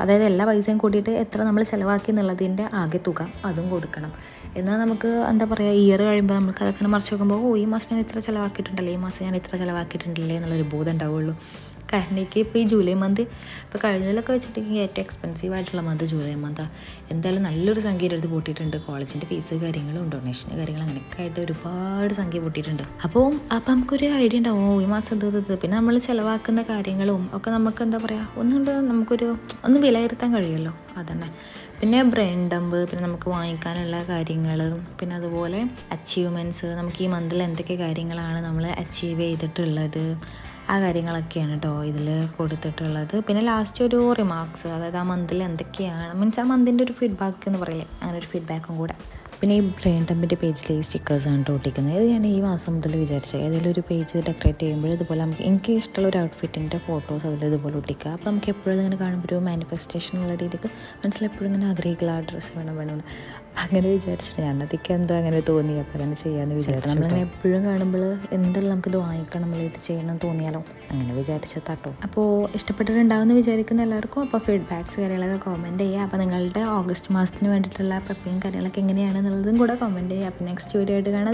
അതായത് എല്ലാ പൈസയും കൂട്ടിയിട്ട് എത്ര നമ്മൾ ചിലവാക്കി എന്നുള്ളതിൻ്റെ ആകെ തുക അതും കൊടുക്കണം. എന്നാൽ നമുക്ക് എന്താ പറയുക, ഇയർ കഴിയുമ്പോൾ നമുക്ക് അതൊക്കെ മറിച്ച് നോക്കുമ്പോൾ ഈ മാസം ഞാൻ ഇത്ര ചിലവാക്കിയിട്ടുണ്ടല്ലേ, ഈ മാസം ഞാൻ ഇത്ര ചിലവാക്കിയിട്ടുണ്ടല്ലേ എന്നുള്ളൊരു ബോധം ഉണ്ടാവുള്ളൂ. കാരണം എനിക്ക് ഇപ്പോൾ ഈ ജൂലൈ മന്ത് ഇപ്പോൾ കഴിഞ്ഞതിലൊക്കെ വെച്ചിട്ടുണ്ടെങ്കിൽ ഏറ്റവും എക്സ്പെൻസീവ് ആയിട്ടുള്ള മന്ത് ജൂലൈ മന്താണ്. എന്തായാലും നല്ലൊരു സംഖ്യ എടുത്ത് പൂട്ടിയിട്ടുണ്ട്. കോളേജിൻ്റെ ഫീസ് കാര്യങ്ങളും ഡൊണേഷൻ കാര്യങ്ങളും അങ്ങനെയൊക്കെ ആയിട്ട് ഒരുപാട് സംഖ്യ പൂട്ടിയിട്ടുണ്ട്. അപ്പോൾ നമുക്കൊരു ഐഡിയ ഉണ്ടാവും, ഈ മാസം ഇത് പിന്നെ നമ്മൾ ചിലവാക്കുന്ന കാര്യങ്ങളും ഒക്കെ നമുക്ക് എന്താ പറയുക ഒന്നുകൊണ്ട് നമുക്കൊരു ഒന്ന് വിലയിരുത്താൻ കഴിയുമല്ലോ. അതന്നെ. പിന്നെ ബ്രെയിൻ ഡംപ്, പിന്നെ നമുക്ക് വാങ്ങിക്കാനുള്ള കാര്യങ്ങൾ, പിന്നെ അതുപോലെ അച്ചീവ്മെൻറ്റ്സ്, നമുക്ക് ഈ മന്തിൽ എന്തൊക്കെ കാര്യങ്ങളാണ് നമ്മൾ അച്ചീവ് ചെയ്തിട്ടുള്ളത്, ആ കാര്യങ്ങളൊക്കെയാണ് കേട്ടോ ഇതിൽ കൊടുത്തിട്ടുള്ളത്. പിന്നെ ലാസ്റ്റ് ഒരു റിമാർക്സ്, അതായത് ആ മന്തിൽ എന്തൊക്കെയാണ് മീൻസ് ആ മന്തിൻ്റെ ഒരു ഫീഡ്ബാക്ക് എന്ന് പറയില്ലേ, അങ്ങനെ ഒരു ഫീഡ്ബാക്കും കൂടെ. പിന്നെ ഈ ബ്രെയിൻ ഡമ്പിൻ്റെ പേജിൽ ഈ സ്റ്റിക്കേഴ്സാണ് കേട്ടോ ഒട്ടിക്കുന്നത്. ഇത് ഞാൻ ഈ മാസം മുതൽ വിചാരിച്ചത് ഏതെങ്കിലും ഒരു പേജ് ഡെക്കറേറ്റ് ചെയ്യുമ്പോൾ ഇതുപോലെ എനിക്ക് ഇഷ്ടമുള്ള ഒരു ഔട്ട്ഫിറ്റിൻ്റെ ഫോട്ടോസ് അതിൽ ഇതുപോലെ ഒട്ടിക്കുക. അപ്പോൾ നമുക്ക് എപ്പോഴും ഇങ്ങനെ കാണുമ്പോൾ ഒരു മാനിഫെസ്റ്റേഷൻ ഉള്ള രീതിക്ക് മനസ്സിലെപ്പോഴും ഇങ്ങനെ ആഗ്രഹിക്കുക ആ ഡ്രസ്സ് വേണം. അങ്ങനെ വിചാരിച്ചിട്ട് ഞാനതൊക്കെ എന്തോ അങ്ങനെ തോന്നി, അപ്പോൾ അങ്ങനെ ചെയ്യാമെന്ന് വിചാരിച്ചു. നമ്മളിങ്ങനെ എപ്പോഴും കാണുമ്പോൾ എന്തെല്ലാം നമുക്കിത് വാങ്ങിക്കണം, നമ്മൾ ഇത് ചെയ്യണം തോന്നിയാലോ, അങ്ങനെ വിചാരിച്ചതാട്ടോ. അപ്പോൾ ഇഷ്ടപ്പെട്ടിട്ടുണ്ടാവുമെന്ന് വിചാരിക്കുന്ന എല്ലാവർക്കും അപ്പോൾ ഫീഡ്ബാക്ക്സ് കാര്യങ്ങളൊക്കെ കമൻറ്റ് ചെയ്യുക. അപ്പോൾ നിങ്ങളുടെ ഓഗസ്റ്റ് മാസത്തിന് വേണ്ടിയിട്ടുള്ള പ്രപ്പിങ് കാര്യങ്ങളൊക്കെ എങ്ങനെയാണെന്നുള്ളതും കൂടെ കമൻറ്റ് ചെയ്യുക. അപ്പോൾ നെക്സ്റ്റ് വീഡിയോ ആയിട്ട് കാണാം.